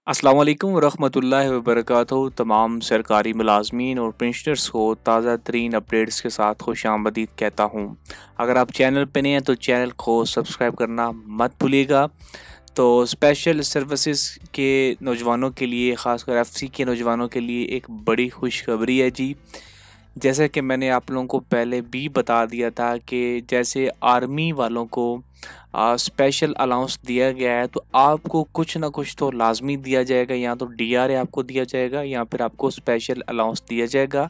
अस्सलाम वालेकुम रहमतुल्लाहि व बरकातहू। तमाम सरकारी मुलाजमीन और पेंशनर्स को ताज़ा तरीन अपडेट्स के साथ खुशामदीद कहता हूँ। अगर आप चैनल पे नए हैं तो चैनल को सब्सक्राइब करना मत भूलिएगा। तो स्पेशल सर्विसेज के नौजवानों के लिए, ख़ासकर एफसी के नौजवानों के लिए एक बड़ी खुशखबरी है जी। जैसे कि मैंने आप लोगों को पहले भी बता दिया था कि जैसे आर्मी वालों को स्पेशल अलाउंस दिया गया है, तो आपको कुछ ना कुछ तो लाजमी दिया जाएगा। या तो डीआरए आपको दिया जाएगा या फिर आपको स्पेशल अलाउंस दिया जाएगा।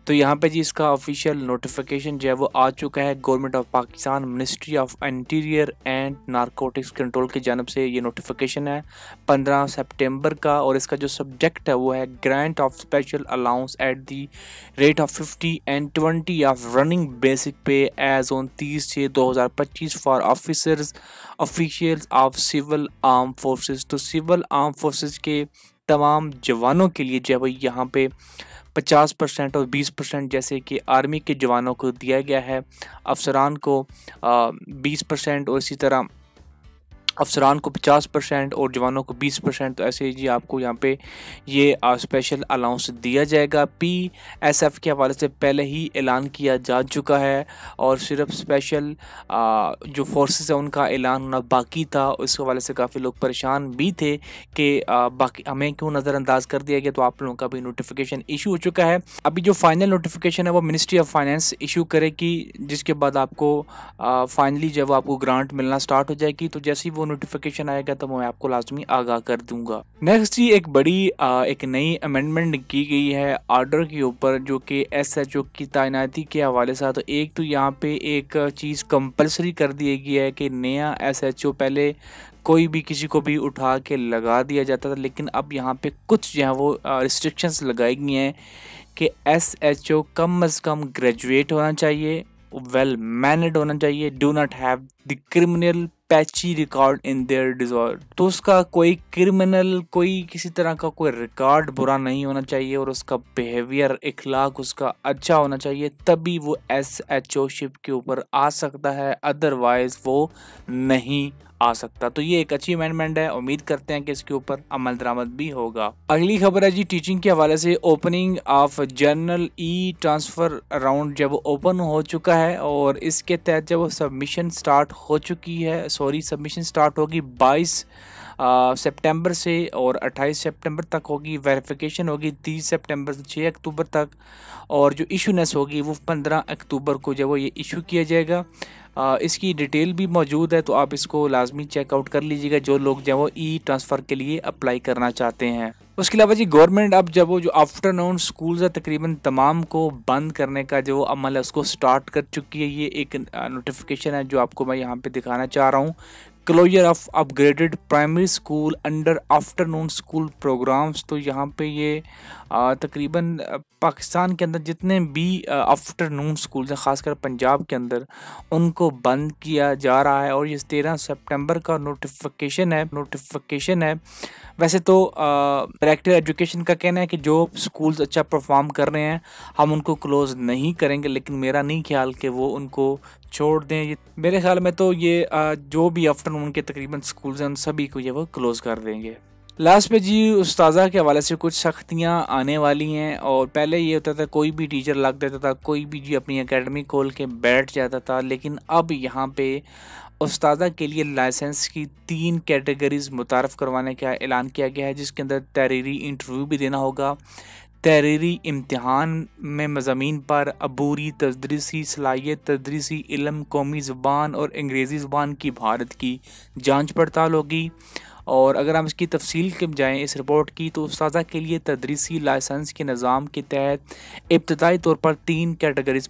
तो यहाँ पे जी इसका ऑफिशियल नोटिफिकेशन जो है वो आ चुका है। Government of Pakistan, ministry of interior and narcotics control की जानब से ये नोटिफिकेशन है 15 सितंबर का। और इसका जो सब्जेक्ट है वो है grant of special allowance at the rate of 50 and 20 of running basic pay as on 30/6/2025 for officers officials of civil arm forces. तो सिविल आर्म फोर्सेस के तमाम जवानों के लिए जो है वो यहाँ पे 50% और 20% जैसे कि आर्मी के जवानों को दिया गया है, अफसरान को 20% और इसी तरह अफसरान को 50% और जवानों को 20%। तो ऐसे जी आपको यहाँ पे ये स्पेशल अलाउंस दिया जाएगा। पीएसएफ के हवाले से पहले ही ऐलान किया जा चुका है और सिर्फ स्पेशल जो फोर्सेस है उनका ऐलान होना बाकी था। उस हवाले से काफ़ी लोग परेशान भी थे कि बाकी हमें क्यों नज़रअंदाज कर दिया गया। तो आप लोगों का भी नोटिफिकेशन इशू हो चुका है। अभी जो फाइनल नोटिफिकेशन है वो मिनिस्ट्री ऑफ फाइनेंस इशू करेगी, जिसके बाद आपको फाइनली जब आपको ग्रांट मिलना स्टार्ट हो जाएगी, तो जैसे ही वो नोटिफिकेशन आएगा तो मैं आपको लाजमी आगाह कर दूंगा। नेक्स्ट ही एक बड़ी एक नई अमेंडमेंट की गई है आर्डर के ऊपर, जो कि एसएचओ की तैनाती के हवाले से। तो एक तो यहाँ पे एक चीज़ कंपलसरी कर दी गई है कि नया एसएचओ पहले कोई भी किसी को भी उठा के लगा दिया जाता था, लेकिन अब यहाँ पे कुछ जो है वो रिस्ट्रिक्शंस लगाई गई हैं कि एसएचओ कम अज़ कम ग्रेजुएट होना चाहिए, वेल मैनर्ड होना चाहिए, do not have the criminal patchy record in their डिजॉर्ड। तो उसका कोई क्रिमिनल, कोई किसी तरह का कोई रिकॉर्ड बुरा नहीं होना चाहिए और उसका बिहेवियर, इखलाक उसका अच्छा होना चाहिए, तभी वो एसएचओ शिप के ऊपर आ सकता है, अदरवाइज वो नहीं आ सकता। तो ये एक अच्छी अमेंडमेंट है, उम्मीद करते हैं कि इसके ऊपर अमल दरामद भी होगा। अगली खबर है जी टीचिंग के हवाले से। Opening of general e transfer round जब ओपन हो चुका है और इसके तहत जब सबमिशन स्टार्ट हो चुकी है, सबमिशन स्टार्ट होगी 22 सितंबर से और 28 सितंबर तक होगी। वेरिफिकेशन होगी 30 सितंबर से 6 अक्टूबर तक और जो इशूनेस होगी वो 15 अक्टूबर को जब वो ये इशू किया जाएगा। इसकी डिटेल भी मौजूद है, तो आप इसको लाजमी चेकआउट कर लीजिएगा जो लोग जो वो ई ट्रांसफ़र के लिए अप्लाई करना चाहते हैं। उसके अलावा जी गवर्नमेंट अब जब वो जो आफ्टरनून स्कूल्स है तकरीबन तमाम को बंद करने का जो अमल है उसको स्टार्ट कर चुकी है। ये एक नोटिफिकेशन है जो आपको मैं यहाँ पे दिखाना चाह रहा हूँ। Closure of upgraded primary school under afternoon school programmes. तो यहाँ पे ये तकरीबन पाकिस्तान के अंदर जितने भी आफ्टरनून स्कूल्स हैं, ख़ासकर पंजाब के अंदर, उनको बंद किया जा रहा है। और ये 13 सितंबर का नोटिफिकेशन है। वैसे तो डायरेक्टर एजुकेशन का कहना है कि जो स्कूल्स अच्छा परफॉर्म कर रहे हैं हम उनको क्लोज़ नहीं करेंगे, लेकिन मेरा नहीं ख्याल कि वो उनको छोड़ दें। मेरे ख्याल में तो ये जो भी आफ्टरनून के तकरीबन स्कूल्स हैं उन सभी को ये वो क्लोज़ कर देंगे। लास्ट पे जी उस्ताज़ा के हवाले से कुछ सख्तियाँ आने वाली हैं। और पहले ये होता था कोई भी टीचर लग देता था, कोई भी जी अपनी एकेडमी खोल के बैठ जाता था, लेकिन अब यहाँ पे उस्तादा के लिए लाइसेंस की 3 कैटेगरीज मुतारफ़ करवाने का ऐलान किया गया है, जिसके अंदर तहरीरी इंटरव्यू भी देना होगा। तहरीरी इम्तिहान में मज़ामीन पर अबूरी तदरीसी सलाहियत, तदरीसी इल्म, कौमी ज़ुबान और अंग्रेज़ी ज़ुबान की भारत की जांच पड़ताल होगी। और अगर हम इसकी तफसील के जाएँ इस रिपोर्ट की, तो उस्तादा के लिए तदरीसी लाइसेंस के निज़ाम के तहत इब्तदाई तौर पर 3 कैटेगरीज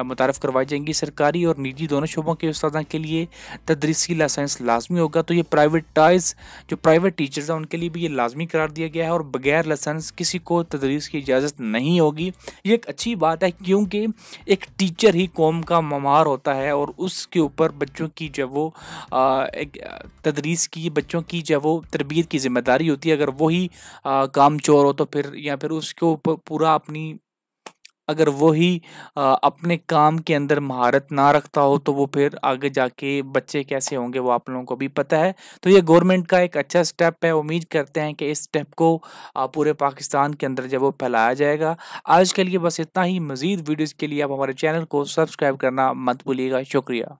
मुतारफ़ करवाई जाएंगी। सरकारी और निजी दोनों शोबों के उस्तादा के लिए तदरीसी लाइसेंस लाजमी होगा। तो ये जो प्राइवेट टीचर्स हैं उनके लिए भी ये लाजमी करार दिया गया है और बगैर लाइसेंस किसी को तदरीस की इजाज़त नहीं होगी। ये एक अच्छी बात है, क्योंकि एक टीचर ही कौम का ममार होता है और उसके ऊपर बच्चों की जब वो एक तदरीस की, बच्चों की जब वो तरबियत की ज़िम्मेदारी होती है। अगर वही काम चोर हो तो फिर या फिर उसके ऊपर पूरा अपनी अगर वो ही अपने काम के अंदर महारत ना रखता हो तो वो फिर आगे जाके बच्चे कैसे होंगे वो आप लोगों को भी पता है। तो ये गवर्नमेंट का एक अच्छा स्टेप है, उम्मीद करते हैं कि इस स्टेप को पूरे पाकिस्तान के अंदर जब वो फैलाया जाएगा। आज के लिए बस इतना ही, मज़ीद वीडियोज़ के लिए आप हमारे चैनल को सब्सक्राइब करना मत भूलिएगा। शुक्रिया।